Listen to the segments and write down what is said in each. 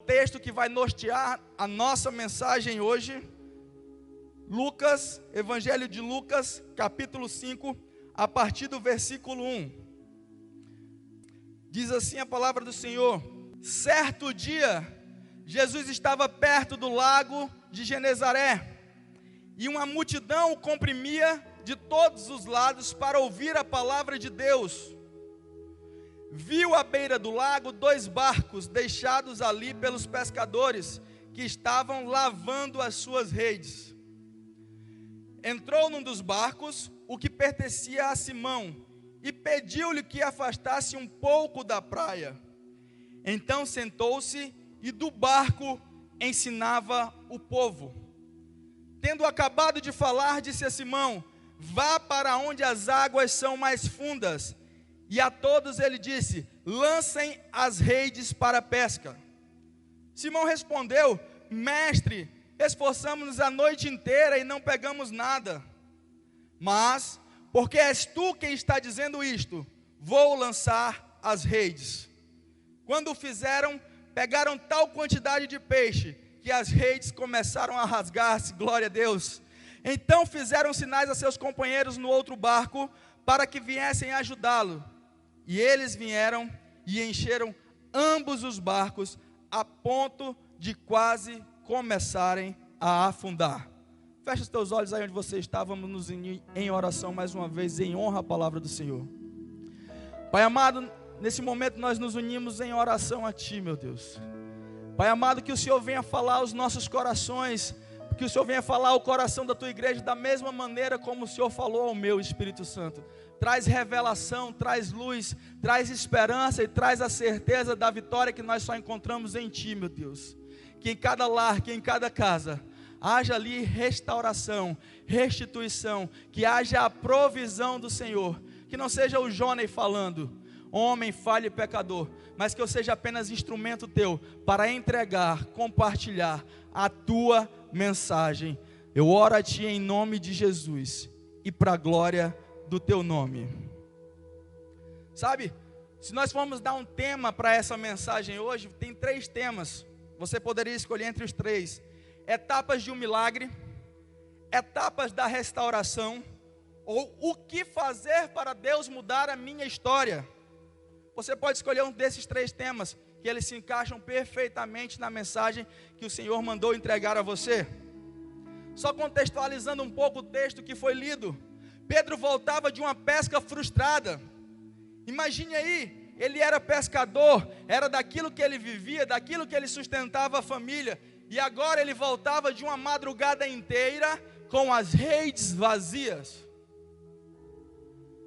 texto que vai nortear a nossa mensagem hoje. Lucas, Evangelho de Lucas, capítulo 5, a partir do versículo 1. Diz assim a palavra do Senhor: certo dia, Jesus estava perto do lago de Genezaré, e uma multidão o comprimia de todos os lados para ouvir a palavra de Deus. Viu à beira do lago 2 barcos deixados ali pelos pescadores, que estavam lavando as suas redes. Entrou num dos barcos, o que pertencia a Simão, e pediu-lhe que afastasse um pouco da praia. Então sentou-se e do barco ensinava o povo. Tendo acabado de falar, disse a Simão: vá para onde as águas são mais fundas. E a todos ele disse: lancem as redes para a pesca. Simão respondeu: mestre, esforçamos-nos a noite inteira e não pegamos nada. Mas, porque és tu quem está dizendo isto, vou lançar as redes. Quando o fizeram, pegaram tal quantidade de peixe, que as redes começaram a rasgar-se. Glória a Deus. Então fizeram sinais a seus companheiros no outro barco, para que viessem ajudá-lo. E eles vieram e encheram ambos os barcos, a ponto de quase começarem a afundar. Fecha os teus olhos aí onde você está. Vamos nos unir em oração mais uma vez, em honra à palavra do Senhor. Pai amado, nesse momento nós nos unimos em oração a Ti, meu Deus. Pai amado, que o Senhor venha falar aos nossos corações, que o Senhor venha falar ao coração da Tua igreja da mesma maneira como o Senhor falou ao meu, Espírito Santo. Traz revelação, traz luz, traz esperança e traz a certeza da vitória que nós só encontramos em Ti, meu Deus. Que em cada lar, que em cada casa, haja ali restauração, restituição, que haja a provisão do Senhor. Que não seja o Johnny falando, homem falho e pecador, mas que eu seja apenas instrumento Teu para entregar, compartilhar a Tua mensagem. Eu oro a Ti em nome de Jesus e para a glória do Teu nome. Sabe, se nós formos dar um tema para essa mensagem hoje, tem 3 temas. Você poderia escolher entre os 3: etapas de um milagre, etapas da restauração, ou o que fazer para Deus mudar a minha história. Você pode escolher um desses 3 temas, que eles se encaixam perfeitamente na mensagem que o Senhor mandou entregar a você. Só contextualizando um pouco o texto que foi lido, Pedro voltava de uma pesca frustrada. Imagine aí, ele era pescador, era daquilo que ele vivia, daquilo que ele sustentava a família, e agora ele voltava de uma madrugada inteira com as redes vazias.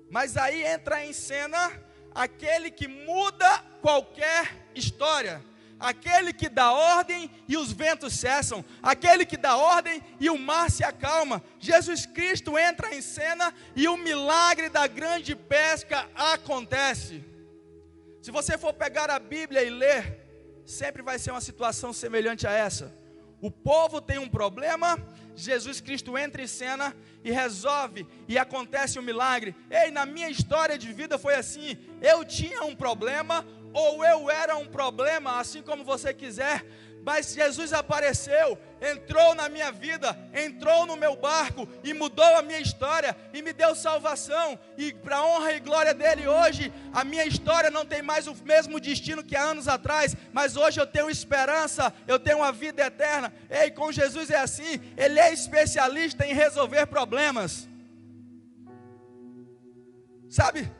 Mas aí entra em cena aquele que muda qualquer história, aquele que dá ordem e os ventos cessam, aquele que dá ordem e o mar se acalma. Jesus Cristo entra em cena e o milagre da grande pesca acontece. Se você for pegar a Bíblia e ler, sempre vai ser uma situação semelhante a essa. O povo tem um problema, Jesus Cristo entra em cena e resolve, e acontece um milagre. Ei, na minha história de vida foi assim: eu tinha um problema, ou eu era um problema, assim como você quiser, mas Jesus apareceu, entrou na minha vida, entrou no meu barco e mudou a minha história e me deu salvação. E para a honra e glória dele, hoje a minha história não tem mais o mesmo destino que há anos atrás, mas hoje eu tenho esperança, eu tenho uma vida eterna. Ei, com Jesus é assim, ele é especialista em resolver problemas. Sabe,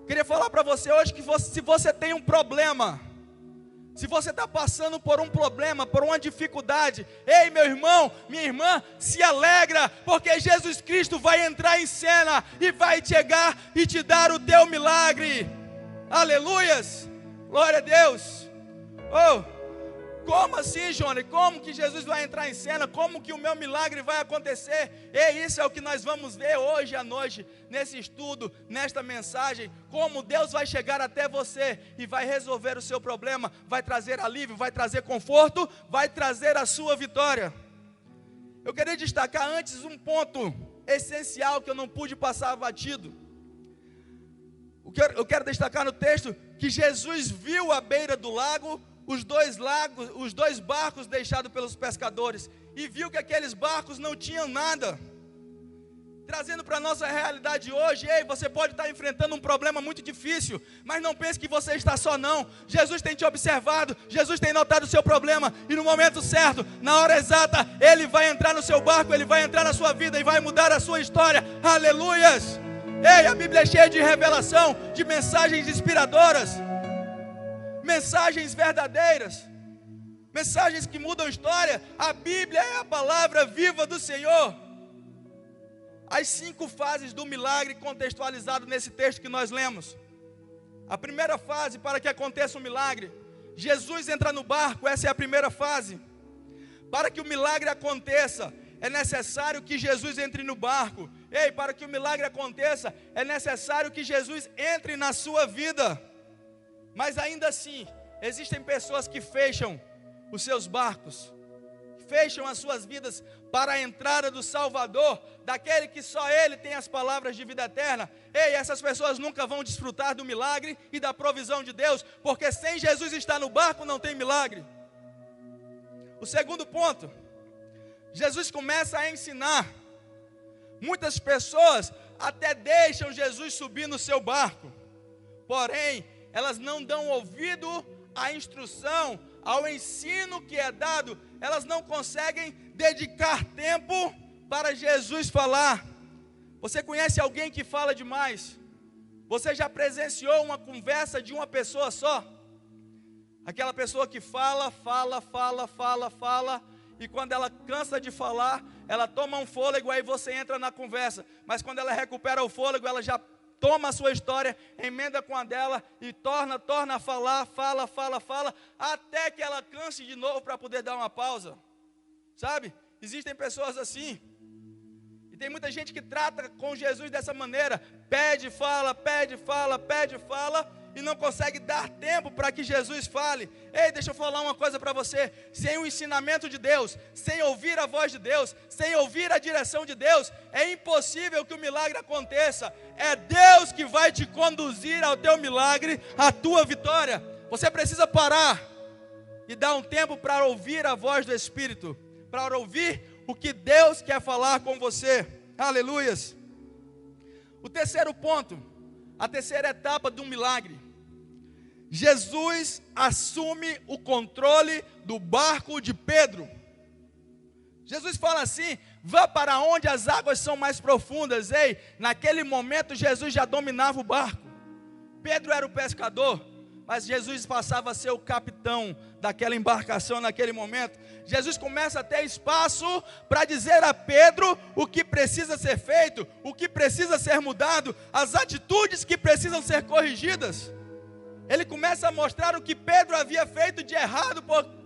queria falar para você hoje que se você tem um problema, se você está passando por um problema, por uma dificuldade, ei, meu irmão, minha irmã, se alegra, porque Jesus Cristo vai entrar em cena e vai chegar e te dar o teu milagre. Aleluias, glória a Deus. Oh, como assim, Johnny? Como que Jesus vai entrar em cena? Como que o meu milagre vai acontecer? E isso é o que nós vamos ver hoje à noite, nesse estudo, nesta mensagem. Como Deus vai chegar até você e vai resolver o seu problema, vai trazer alívio, vai trazer conforto, vai trazer a sua vitória. Eu queria destacar antes um ponto essencial que eu não pude passar batido. Eu quero destacar no texto que Jesus viu à beira do lago os dois barcos deixados pelos pescadores e viu que aqueles barcos não tinham nada. Trazendo para a nossa realidade hoje, ei, você pode estar enfrentando um problema muito difícil, mas não pense que você está só não. Jesus tem te observado, Jesus tem notado o seu problema, e no momento certo, na hora exata, Ele vai entrar no seu barco, Ele vai entrar na sua vida e vai mudar a sua história. Aleluias! Ei, a Bíblia é cheia de revelação, de mensagens inspiradoras, mensagens verdadeiras, mensagens que mudam a história. A Bíblia é a palavra viva do Senhor. As 5 fases do milagre contextualizado nesse texto que nós lemos. A primeira fase, para que aconteça um milagre, Jesus entra no barco, essa é a primeira fase. Para que o milagre aconteça, é necessário que Jesus entre no barco. Ei, para que o milagre aconteça, é necessário que Jesus entre na sua vida. Mas ainda assim, existem pessoas que fecham os seus barcos, fecham as suas vidas para a entrada do Salvador, daquele que só Ele tem as palavras de vida eterna. Ei, essas pessoas nunca vão desfrutar do milagre e da provisão de Deus, porque sem Jesus estar no barco não tem milagre. O segundo ponto, Jesus começa a ensinar. Muitas pessoas até deixam Jesus subir no seu barco, porém, elas não dão ouvido à instrução, ao ensino que é dado. Elas não conseguem dedicar tempo para Jesus falar. Você conhece alguém que fala demais? Você já presenciou uma conversa de uma pessoa só? Aquela pessoa que fala, e quando ela cansa de falar, ela toma um fôlego, aí você entra na conversa. Mas quando ela recupera o fôlego, ela já toma a sua história, emenda com a dela e torna a falar, fala, até que ela canse de novo para poder dar uma pausa. Sabe? Existem pessoas assim. E tem muita gente que trata com Jesus dessa maneira. Pede, fala, e não consegue dar tempo para que Jesus fale. Ei, deixa eu falar uma coisa para você. Sem o ensinamento de Deus, sem ouvir a voz de Deus, sem ouvir a direção de Deus, é impossível que o milagre aconteça. É Deus que vai te conduzir ao teu milagre, à tua vitória. Você precisa parar e dar um tempo para ouvir a voz do Espírito, para ouvir o que Deus quer falar com você. Aleluias. O terceiro ponto, a terceira etapa de um milagre. Jesus assume o controle do barco de Pedro. Jesus fala assim: vá para onde as águas são mais profundas. Ei, naquele momento Jesus já dominava o barco. Pedro era o pescador, mas Jesus passava a ser o capitão daquela embarcação naquele momento. Jesus começa a ter espaço para dizer a Pedro o que precisa ser feito, o que precisa ser mudado, as atitudes que precisam ser corrigidas. Ele começa a mostrar o que Pedro havia feito de errado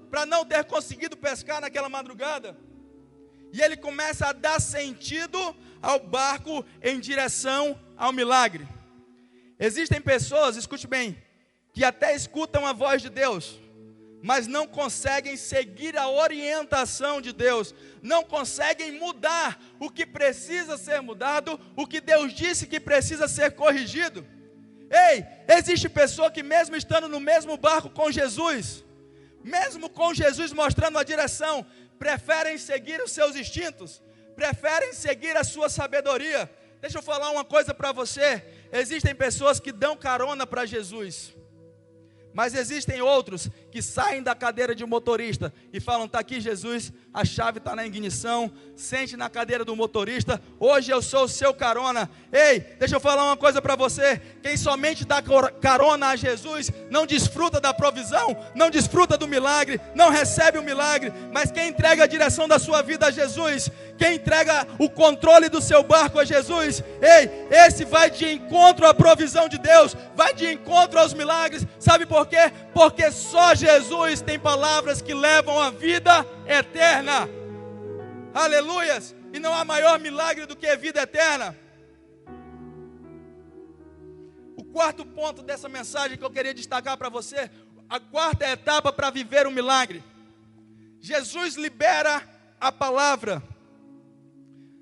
para não ter conseguido pescar naquela madrugada. E ele começa a dar sentido ao barco em direção ao milagre. Existem pessoas, escute bem, que até escutam a voz de Deus, mas não conseguem seguir a orientação de Deus, não conseguem mudar o que precisa ser mudado, o que Deus disse que precisa ser corrigido. Ei, existe pessoa que mesmo estando no mesmo barco com Jesus, mesmo com Jesus mostrando a direção, preferem seguir os seus instintos, preferem seguir a sua sabedoria. Deixa eu falar uma coisa para você. Existem pessoas que dão carona para Jesus, mas existem outros que saem da cadeira de motorista e falam: está aqui Jesus, a chave está na ignição, sente na cadeira do motorista, hoje eu sou o seu carona. Ei, deixa eu falar uma coisa para você. Quem somente dá carona a Jesus, não desfruta da provisão, não desfruta do milagre, não recebe o milagre. Mas quem entrega a direção da sua vida a Jesus, quem entrega o controle do seu barco a Jesus, ei, esse vai de encontro à provisão de Deus, vai de encontro aos milagres. Sabe por quê? Porque só Jesus tem palavras que levam à vida eterna. Aleluias! E não há maior milagre do que a vida eterna. O quarto ponto dessa mensagem que eu queria destacar para você, a quarta etapa para viver um milagre. Jesus libera a palavra.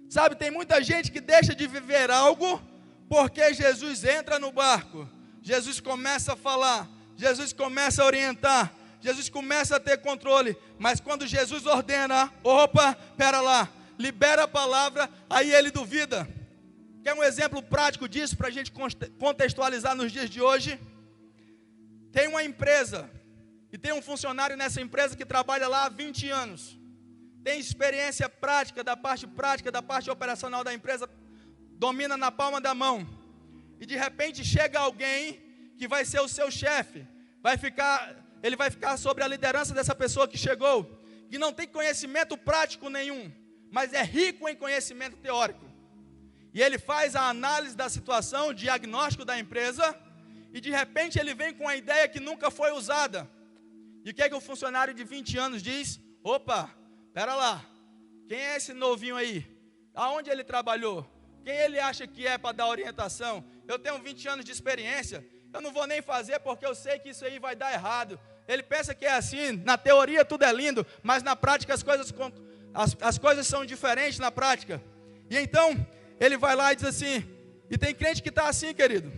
Sabe, tem muita gente que deixa de viver algo porque Jesus entra no barco, Jesus começa a falar, Jesus começa a orientar, Jesus começa a ter controle. Mas quando Jesus ordena, opa, pera lá, libera a palavra, aí ele duvida. Quer um exemplo prático disso para a gente contextualizar nos dias de hoje? Tem uma empresa e tem um funcionário nessa empresa que trabalha lá há 20 anos. Tem experiência prática da parte operacional da empresa, domina na palma da mão. E de repente chega alguém que vai ser o seu chefe. Ele vai ficar sobre a liderança dessa pessoa que chegou, que não tem conhecimento prático nenhum, mas é rico em conhecimento teórico. E ele faz a análise da situação, o diagnóstico da empresa, e de repente ele vem com uma ideia que nunca foi usada. E o que é que o funcionário de 20 anos diz? Opa, pera lá, quem é esse novinho aí? Aonde ele trabalhou? Quem ele acha que é para dar orientação? Eu tenho 20 anos de experiência, eu não vou nem fazer porque eu sei que isso aí vai dar errado. Ele pensa que é assim, na teoria tudo é lindo, mas na prática as coisas são diferentes na prática. E então, ele vai lá e diz assim, e tem crente que está assim, querido.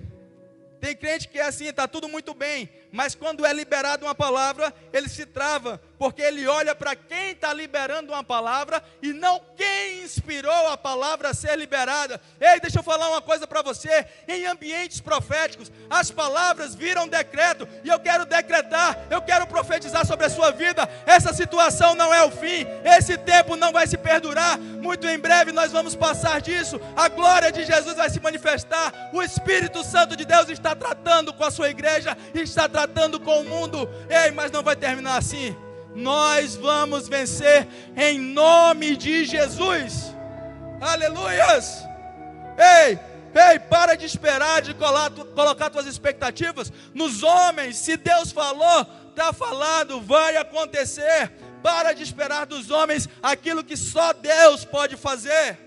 Tem crente que é assim, está tudo muito bem, mas quando é liberada uma palavra, ele se trava, porque ele olha para quem está liberando uma palavra e não quem inspirou a palavra a ser liberada. Ei, deixa eu falar uma coisa para você, em ambientes proféticos, as palavras viram decreto, e eu quero decretar, eu quero profetizar sobre a sua vida, essa situação não é o fim, esse tempo não vai se perdurar, muito em breve nós vamos passar disso, a glória de Jesus vai se manifestar, o Espírito Santo de Deus está tratando com a sua igreja, está tratando com o mundo. Ei, mas não vai terminar assim. Nós vamos vencer em nome de Jesus. Aleluias. Ei, para de esperar, de colocar tuas expectativas nos homens. Se Deus falou, está falado, vai acontecer. Para de esperar dos homens aquilo que só Deus pode fazer.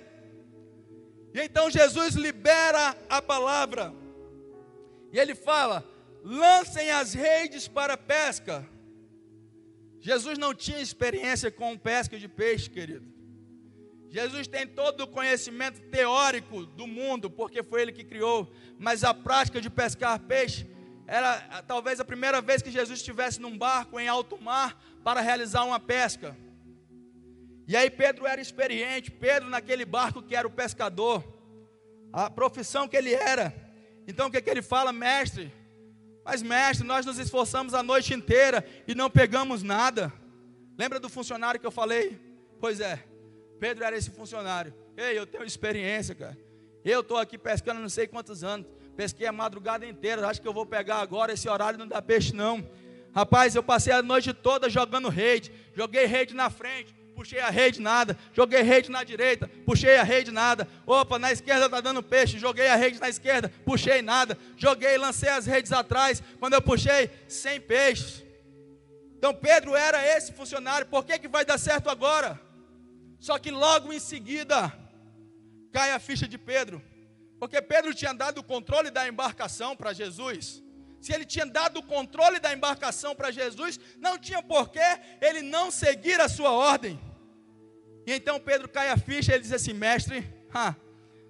E então Jesus libera a palavra. E ele fala, lancem as redes para a pesca. Jesus não tinha experiência com pesca de peixe, querido. Jesus tem todo o conhecimento teórico do mundo, porque foi ele que criou. Mas a prática de pescar peixe era talvez a primeira vez que Jesus estivesse num barco em alto mar para realizar uma pesca. E aí Pedro era experiente, Pedro naquele barco que era o pescador, a profissão que ele era. Então o que ele fala? Mestre, mas mestre, nós nos esforçamos a noite inteira e não pegamos nada. Lembra do funcionário que eu falei? Pois é, Pedro era esse funcionário. Ei, eu tenho experiência, cara. Eu estou aqui pescando não sei quantos anos. Pesquei a madrugada inteira, acho que eu vou pegar agora, esse horário não dá peixe não. Rapaz, eu passei a noite toda jogando rede. Joguei rede na frente, puxei a rede, nada. Joguei rede na direita, puxei a rede, nada. Opa, na esquerda está dando peixe. Joguei a rede na esquerda, puxei nada. Joguei, lancei as redes atrás. Quando eu puxei, 100 peixes. Então Pedro era esse funcionário. Por que vai dar certo agora? Só que logo em seguida cai a ficha de Pedro. Porque Pedro tinha dado o controle da embarcação para Jesus. Se ele tinha dado o controle da embarcação para Jesus, não tinha porquê ele não seguir a sua ordem. E então Pedro cai a ficha e ele diz assim, mestre,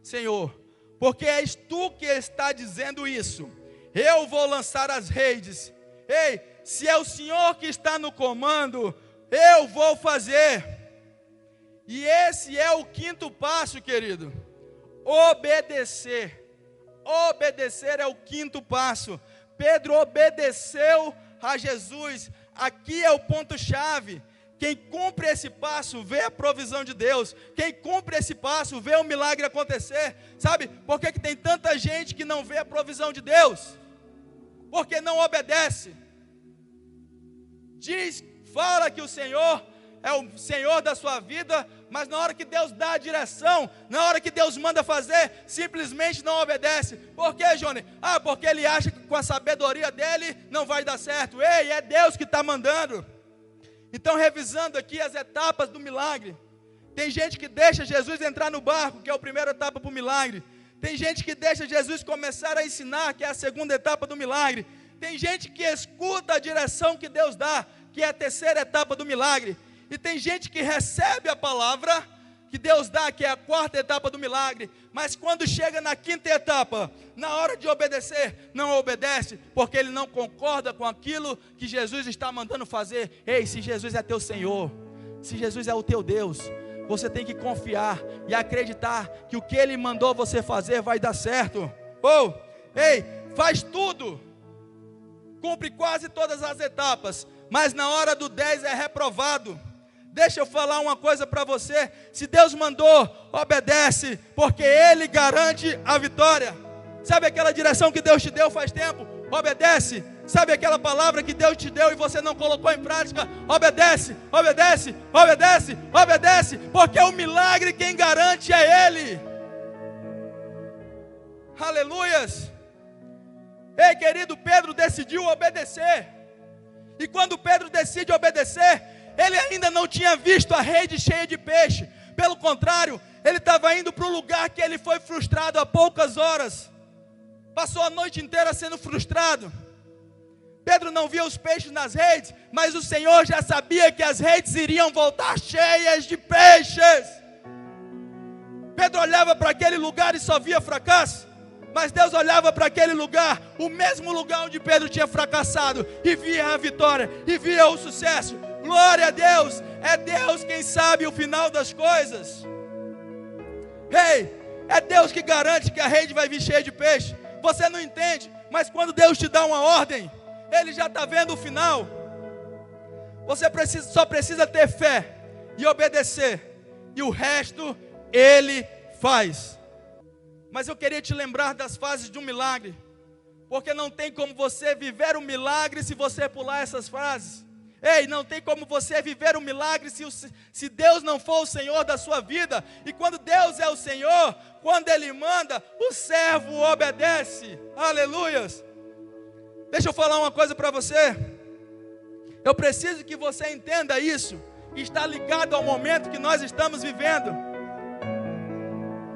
Senhor, porque és tu que está dizendo isso, eu vou lançar as redes. Ei, se é o Senhor que está no comando, eu vou fazer. E esse é o quinto passo, querido, obedecer. Obedecer é o quinto passo. Pedro obedeceu a Jesus. Aqui é o ponto-chave. Quem cumpre esse passo vê a provisão de Deus. Quem cumpre esse passo vê o milagre acontecer. Sabe por que tem tanta gente que não vê a provisão de Deus? Porque não obedece. Fala que o Senhor é o Senhor da sua vida, mas na hora que Deus dá a direção, na hora que Deus manda fazer, simplesmente não obedece. Por quê, Johnny? Porque ele acha que com a sabedoria dele não vai dar certo. Ei, é Deus que está mandando. Então, revisando aqui as etapas do milagre, tem gente que deixa Jesus entrar no barco, que é a primeira etapa para o milagre. Tem gente que deixa Jesus começar a ensinar, que é a segunda etapa do milagre. Tem gente que escuta a direção que Deus dá, que é a terceira etapa do milagre. E tem gente que recebe a palavra, que Deus dá, que é a quarta etapa do milagre. Mas quando chega na quinta etapa, na hora de obedecer, não obedece, porque ele não concorda com aquilo que Jesus está mandando fazer. Ei, se Jesus é teu Senhor, se Jesus é o teu Deus, você tem que confiar e acreditar que o que Ele mandou você fazer vai dar certo. Ei, faz tudo, cumpre quase todas as etapas, mas na hora do 10 é reprovado. Deixa eu falar uma coisa para você: se Deus mandou, obedece, porque Ele garante a vitória. Sabe aquela direção que Deus te deu faz tempo? Obedece. Sabe aquela palavra que Deus te deu e você não colocou em prática? Obedece, obedece, obedece, obedece, porque o milagre quem garante é Ele. Aleluias. Ei, querido, Pedro decidiu obedecer. E quando Pedro decide obedecer, ele ainda não tinha visto a rede cheia de peixe. Pelo contrário, ele estava indo para um lugar que ele foi frustrado há poucas horas. Passou a noite inteira sendo frustrado. Pedro não via os peixes nas redes, mas o Senhor já sabia que as redes iriam voltar cheias de peixes. Pedro olhava para aquele lugar e só via fracasso, mas Deus olhava para aquele lugar, o mesmo lugar onde Pedro tinha fracassado, e via a vitória, e via o sucesso. Glória a Deus, é Deus quem sabe o final das coisas. Ei, é Deus que garante que a rede vai vir cheia de peixe. Você não entende, mas quando Deus te dá uma ordem, Ele já está vendo o final. Você só precisa ter fé e obedecer, e o resto Ele faz. Mas eu queria te lembrar das fases de um milagre, porque não tem como você viver um milagre se você pular essas fases. Ei, não tem como você viver um milagre se Deus não for o Senhor da sua vida. E quando Deus é o Senhor, quando Ele manda, o servo obedece. Aleluias. Deixa eu falar uma coisa para você. Eu preciso que você entenda isso. Está ligado ao momento que nós estamos vivendo.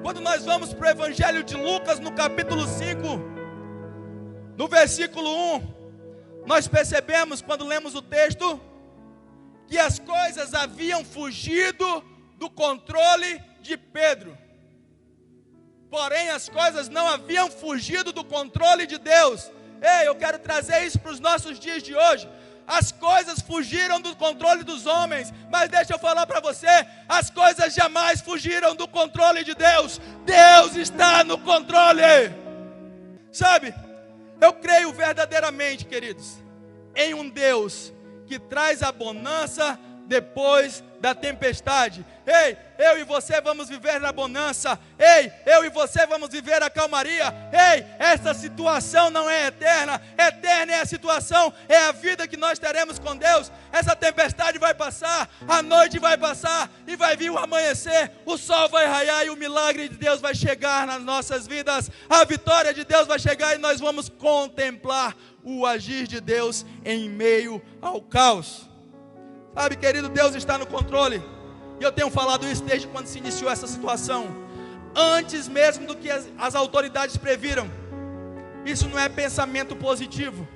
Quando nós vamos para o Evangelho de Lucas, no capítulo 5, no versículo 1, nós percebemos, quando lemos o texto, que as coisas haviam fugido do controle de Pedro. Porém, as coisas não haviam fugido do controle de Deus. Ei, eu quero trazer isso para os nossos dias de hoje. As coisas fugiram do controle dos homens, mas deixa eu falar para você, as coisas jamais fugiram do controle de Deus. Deus está no controle. Sabe, eu creio verdadeiramente, queridos, em um Deus que traz a bonança depois da tempestade. Ei, eu e você vamos viver na bonança. Ei, eu e você vamos viver a calmaria. Ei, essa situação não é eterna. Eterna é a situação, é a vida que nós teremos com Deus. Essa tempestade vai passar, a noite vai passar e vai vir o amanhecer. O sol vai raiar e o milagre de Deus vai chegar nas nossas vidas. A vitória de Deus vai chegar e nós vamos contemplar o agir de Deus em meio ao caos. Sabe, querido, Deus está no controle. E eu tenho falado isso desde quando se iniciou essa situação. Antes mesmo do que as autoridades previram. Isso não é pensamento positivo.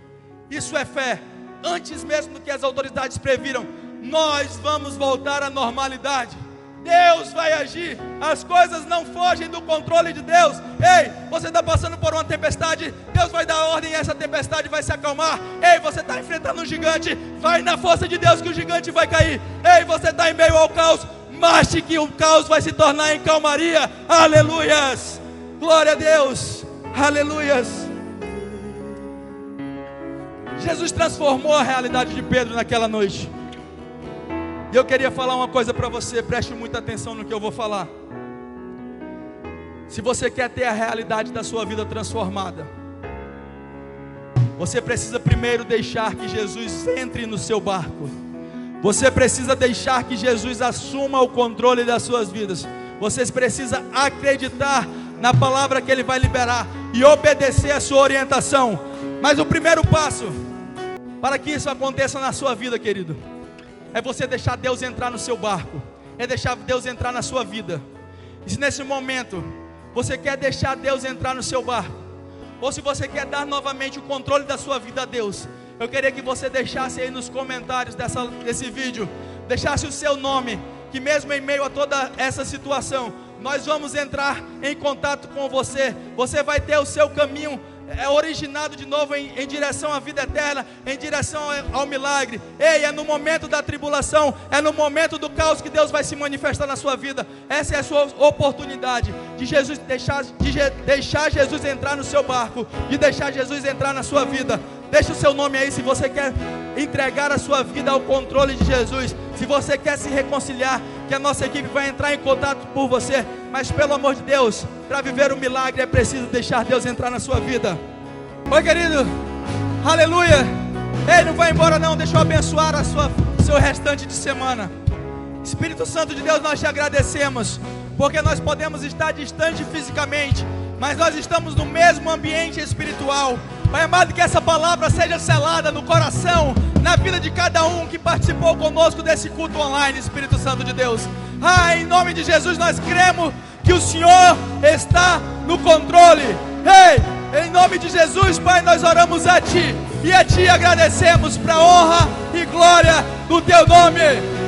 Isso é fé. Antes mesmo do que as autoridades previram, nós vamos voltar à normalidade. Deus vai agir. As coisas não fogem do controle de Deus. Ei, você está passando por uma tempestade, Deus vai dar ordem e essa tempestade vai se acalmar. Ei, você está enfrentando um gigante, vai na força de Deus que o gigante vai cair. Ei, você está em meio ao caos, marche que o caos vai se tornar em calmaria. Aleluias, glória a Deus, aleluias. Jesus transformou a realidade de Pedro naquela noite. E eu queria falar uma coisa para você, preste muita atenção no que eu vou falar. Se você quer ter a realidade da sua vida transformada, você precisa primeiro deixar que Jesus entre no seu barco. Você precisa deixar que Jesus assuma o controle das suas vidas. Você precisa acreditar na palavra que Ele vai liberar e obedecer a sua orientação. Mas o primeiro passo para que isso aconteça na sua vida, querido, é você deixar Deus entrar no seu barco. É deixar Deus entrar na sua vida. E se nesse momento você quer deixar Deus entrar no seu barco, ou se você quer dar novamente o controle da sua vida a Deus, eu queria que você deixasse aí nos comentários desse vídeo, deixasse o seu nome, que mesmo em meio a toda essa situação, nós vamos entrar em contato com você. Você vai ter o seu caminho originado de novo em direção à vida eterna, em direção ao milagre. Ei, é no momento da tribulação, é no momento do caos que Deus vai se manifestar na sua vida. Essa é a sua oportunidade de deixar Jesus entrar no seu barco, de deixar Jesus entrar na sua vida. Deixa o seu nome aí se você quer entregar a sua vida ao controle de Jesus. Se você quer se reconciliar, que a nossa equipe vai entrar em contato por você. Mas pelo amor de Deus, para viver o milagre é preciso deixar Deus entrar na sua vida. Oi, querido, aleluia. Ei, não vai embora não, deixa eu abençoar o seu restante de semana. Espírito Santo de Deus, nós te agradecemos, porque nós podemos estar distante fisicamente, mas nós estamos no mesmo ambiente espiritual. Pai amado, que essa palavra seja selada no coração, na vida de cada um que participou conosco desse culto online, Espírito Santo de Deus. Em nome de Jesus nós cremos que o Senhor está no controle. Ei, em nome de Jesus, Pai, nós oramos a Ti e a Ti agradecemos para a honra e glória do Teu nome.